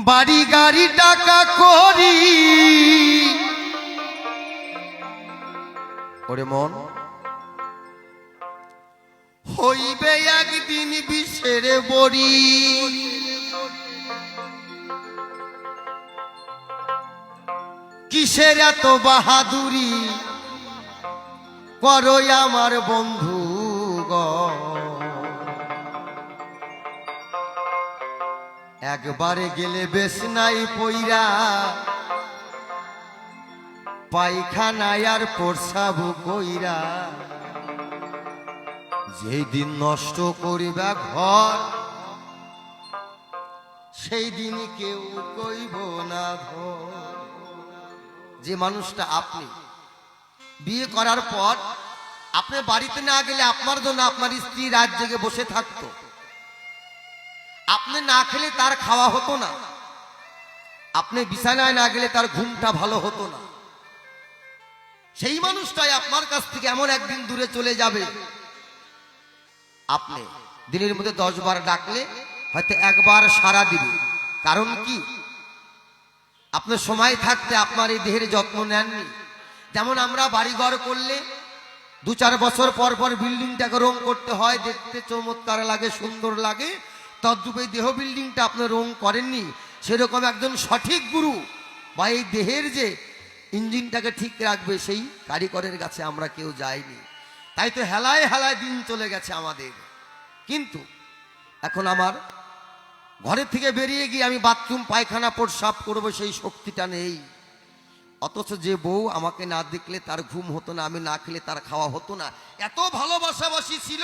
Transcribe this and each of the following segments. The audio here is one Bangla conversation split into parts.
বাড়ি গাড়ি টাকা করি ওরে মন হইবে একদিন বিষের বড়ি কিসের এত বাহাদুরি করো আমার বন্ধু একবারে গেলে বেশ নাই পইরা পায়খানায় আর প্রসাবু কইরা যেই দিন নষ্ট করিবা ঘর সেই দিন কেউ কইব না ঘর। যে মানুষটা আপনি বিয়ে করার পর আপনি বাড়িতে না গেলে আপনার জন্য আপনার স্ত্রী রাত জেগে বসে থাকতো, আপনি না খেলে তার খাওয়া হতো না, আপনি বিছানায় না গেলে তার ঘুমটা ভালো হতো না, সেই মানুষটাই আপনার কাছ থেকে এমন একদিন দূরে চলে যাবে। আপনি দিনের মধ্যে 10 বার ডাকলে হয়তো একবার সাড়া দিবে। কারণ কি? আপনার সময় থাকতে আপনার এই দেহের যত্ন নেননি। যেমন আমরা বাড়িঘর করলে 2-4 বছর পর পর বিল্ডিংটাকে রং করতে হয়, দেখতে চমৎকার লাগে, সুন্দর লাগে। তদ্রূপ এই দেহ বিল্ডিংটা আপনি রং করেননি। সেরকম একজন সঠিক গুরু বা এই দেহের যে ইঞ্জিনটাকে ঠিক রাখবে সেই কারিগরের কাছে আমরা কেউ যাইনি। তাই তো হেলায় হেলায় দিন চলে গেছে আমাদের। কিন্তু এখন আমার ঘরের থেকে বেরিয়ে গিয়ে আমি বাথরুম পায়খানা প্রস্রাব করবো সেই শক্তিটা নেই। অথচ যে বউ আমাকে না দেখলে তার ঘুম হতো না, আমি না খেলে তার খাওয়া হতো না, এত ভালোবাসাবাসি ছিল,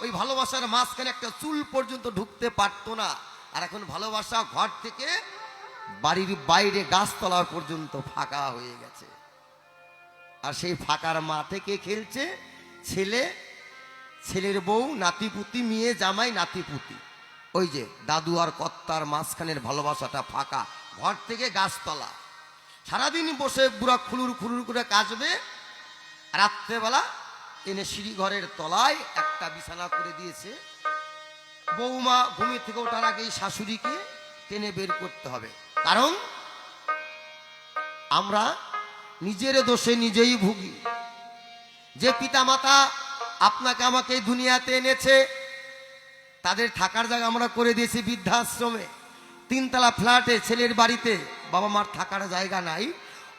ওই ভালোবাসার মাঝখানে একটা চুল পর্যন্ত ঢুকতে পারতো না। আর এখন ভালোবাসা ঘর থেকে বাড়ির বাইরে গাছতলা পর্যন্ত ফাঁকা হয়ে গেছে। আর সেই ফাঁকার মাঠে কে খেলছে? ছেলে, ছেলের বউ, নাতিপুতি, মেয়ে জামাই, নাতিপুতি। ওই যে দাদু আর কর্তার মাঝখানের ভালোবাসাটা ফাঁকা। ঘর থেকে গাছতলা, সারাদিন বসে বুড়া খুলুর খুলুর করে কাজবে। রাত্রেবেলা এনে সিঁড়ি ঘরের তলায় একটা বিছানা করে দিয়েছে। বৌমা ঘুমিয়ে থেকে ওঠার আগেই শাশুড়িকে টেনে বের করতে হবে। কারণ আমরা নিজের দোষে নিজেই ভুগি। যে পিতামাতা আপনাকে আমাকে দুনিয়াতে এনেছে তাদের থাকার জায়গা আমরা করে দিয়েছি বৃদ্ধাশ্রমে। 3 তলা ফ্ল্যাটে ছেলের বাড়িতে বাবা মার থাকার জায়গা নাই,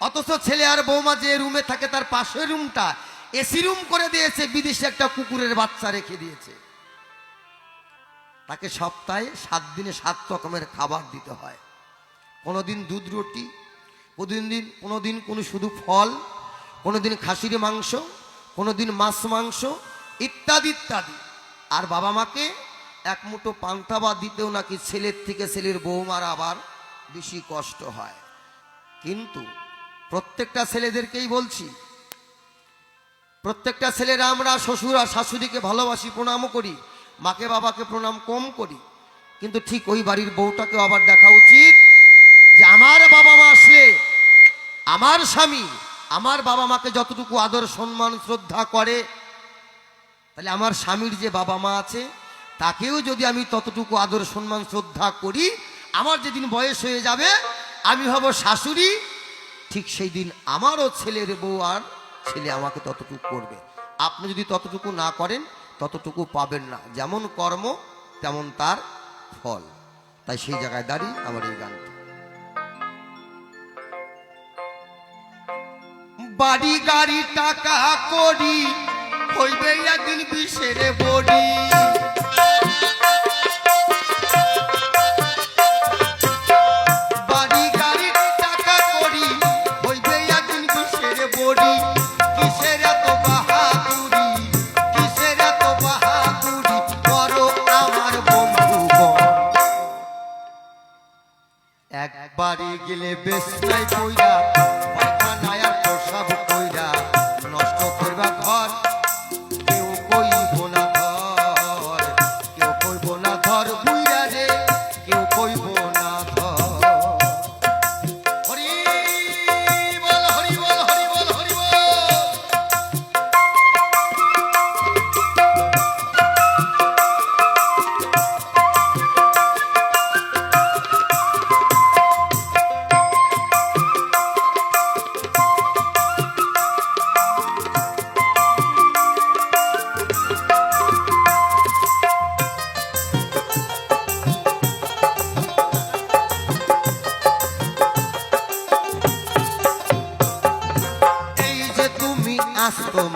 অথচ ছেলে আর বৌমা যে রুমে থাকে তার পাশের রুমটা এসি রুম করে দিয়েছে। বিদেশে একটা কুকুরের বাচ্চা রেখে দিয়েছে। তাকে সপ্তাহে 7 দিনে 7 রকমের খাবার দিতে হয়। কোনোদিন দুধ রুটি, কোনোদিন কোনো শুধু ফল, কোনোদিন খাসির মাংস, কোনোদিন মাছ মাংস, ইত্যাদি ইত্যাদি। আর বাবা মাকে এক মুঠো পান্তা ভাত দিতেও নাকি ছেলের থেকে ছেলের বৌমার আবার বেশি কষ্ট হয়। কিন্তু প্রত্যেকটা ছেলেদেরকেই বলছি, প্রত্যেকটা ছেলেরা আমরা শ্বশুর আর শাশুড়িকে ভালোবাসি, প্রণামও করি, মাকে বাবাকে প্রণাম কম করি। কিন্তু ঠিক ওই বাড়ির বউটাকেও আবার দেখা উচিত যে আমার বাবা মা আসলে আমার স্বামী আমার বাবা মাকে যতটুকু আদর সম্মান শ্রদ্ধা করে, তাহলে আমার স্বামীর যে বাবা মা আছে তাকেও যদি আমি ততটুকু আদর সম্মান শ্রদ্ধা করি, আমার যেদিন বয়স হয়ে যাবে আমি হব শাশুড়ি, ঠিক সেই দিন আমারও ছেলের বউ আর ছেলে আমাকে ততটুকু করবে। আপনি যদি ততটুকু না করেন ততটুকু পাবেন না। যেমন কর্ম তেমন তার ফল। তাই সেই জায়গায় দাঁড়িয়ে আমার এই গানটা। বাড়ি গাড়ি টাকা করি হইবে একদিন বিষের বড়ি। বাড়ি গাড়ি টাকা করি হইবে একদিন বিষের বড়ি। কিসের এত বাহাদুরি, কিসের এত বাহাদুরি করো আমার বন্ধুগণ। একবারে গেলে বেশ নাই কইরা পায়খানায় আর প্রসাব কইরা নষ্ট করবা ঘর, কেউ কইব না ধর, কেউ কইব না ধর বুইরা রে, কেউ কইব না ধর। হরি বল হরি বল হরি বল হরি বল।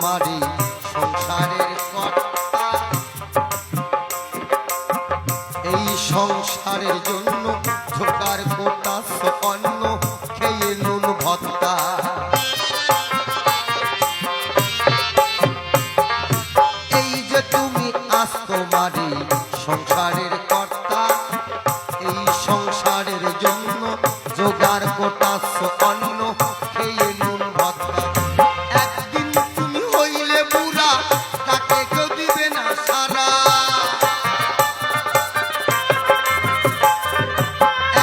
তোমারই সংসারের কর্তা। এই সংসারের জন্য ঝোকার কোটাস অন্ন খেয়ে নুন ভত্তা। এই যে তুমি আজ তোমারই সংসারের কর্তা, এই সংসারের জন্য জোগাড় কোটাস অন্ন খেয়ে নুন ভত্তা। একদিন তুমি হইলে বুড়া, তাকে কেউ দিবে না সারা।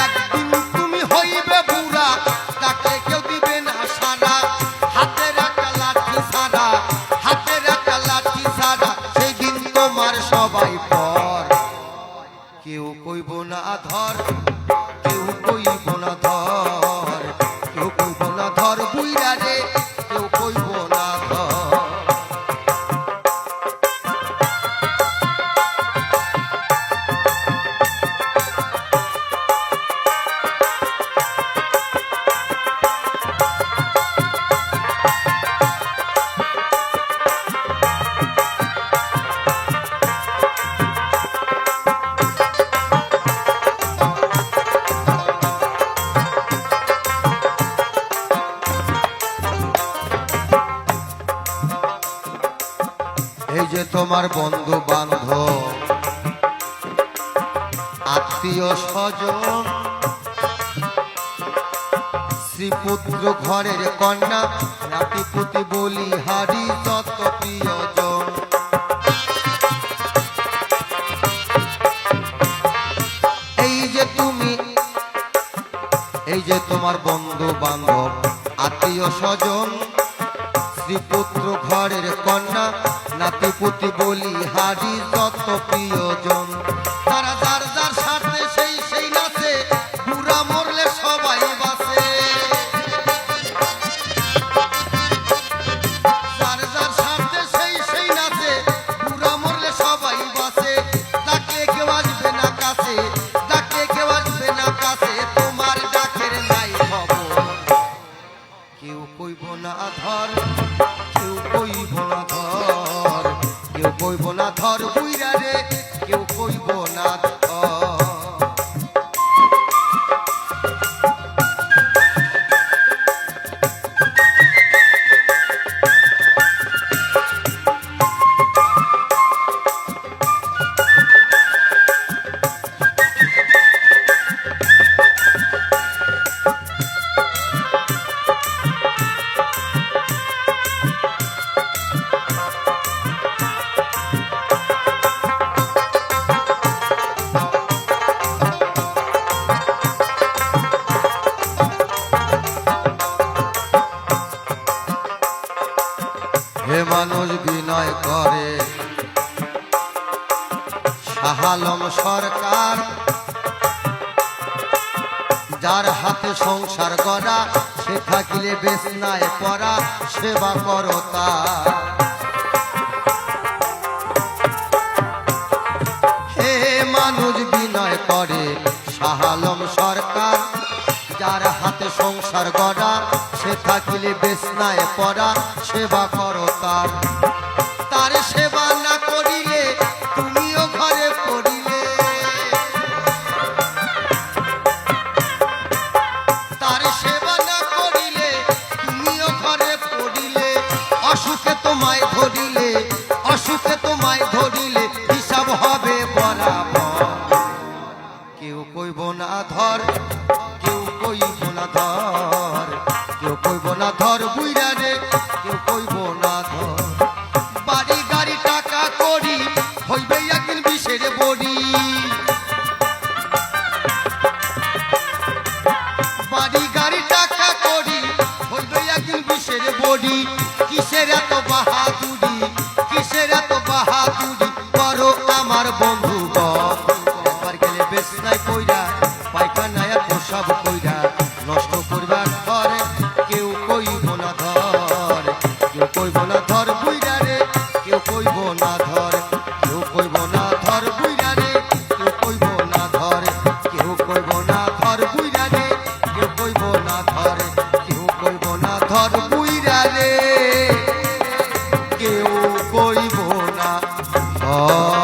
একদিন তুমি হইবে বুড়া, তাকে কেউ দিবে না সারা। হাতের একটা লাঠি সারা, হাতের একটা লাঠি সারা, সেই দিন তোমার সবাই পর। কেউ কইব না ধর, কেউ কইব না ধর, কেউ কইব না ধর বুইরা রে, কেউ কইব না ধর। এই যে তোমার বন্ধু বান্ধব আত্মীয় স্বজন, শ্রীপুত্র ঘরের কন্যা, নাতিপুতি বলি হারি যত প্রিয়জন। এই যে তুমি, এই যে তোমার বন্ধু বান্ধব আত্মীয় স্বজন, শ্রীপুত্র ঘরের কন্যা, নাতিপুতি বলি হারি যত প্রিয়জন। তারা যার যার স্বার্থে সেই সেই নাচে, বুড়া মরলে সবাই বাঁচে। যার যার স্বার্থে সেই সেই নাচে, বুড়া মরলে সবাই বাঁচে। ডাকলে কেউ আসবে না কাছে, ডাকলে কেউ আসবে না কাছে, তোমার ডাকের নাই খবর। কেউ কইব না ধর, কেউ কইব না ধর, কেউ কইব না ধর বুইরা রে, কেউ কইব না ধর। হে মানুষ বিনয় করে শাহ আলম সরকার, যার হাতে সংসার গড়া, সে থাকিলে বেসনায় পড়া, সেবা করো তার। হে মানুষ বিনয় করে শাহ আলম সরকার, যার হাতে সংসার গড়া, সে থাকিলে বেসনায় পড়া, সেবা করো তার। তার সেবা না করিলে তুমিও ঘরে পড়িলে, তার সেবা না করিলে তুমিও ঘরে পড়িলে। অসুখে তোমায় ধরিলে, অসুখে তোমায় ধরিলে, হিসাব হবে বরাবর। কেউ কইব না ধর, কেউ কইব না ধর, কেউ কইব না ধর বুইরা রে, কেউ কইব না ধর। বাড়ি গাড়ি টাকা করি, হইবে একদিন বিষের বড়ি। বাড়ি গাড়ি টাকা করি, হইবে একদিন বিষের বড়ি। কিসের এত বাহাদুরি, কিসের এত বাহাদুরি, করো আমার বন্ধুগণ। একবার গেলে বেশ নাই কইরা, পায়খানায় প্রসাব কইরা, নষ্ট করবার ঘরে, কেউ কইব না ধর, কেউ কইব না ধর বুইরা রে, কেউ কইব না ধর, কেউ কইব না ধর বুইরা রে, কেউ কইব না ধর, কেউ কইব না ধর বুইরা রে, কেউ কইব না ধর, কেউ কইব না ধর বুইরা রে, ও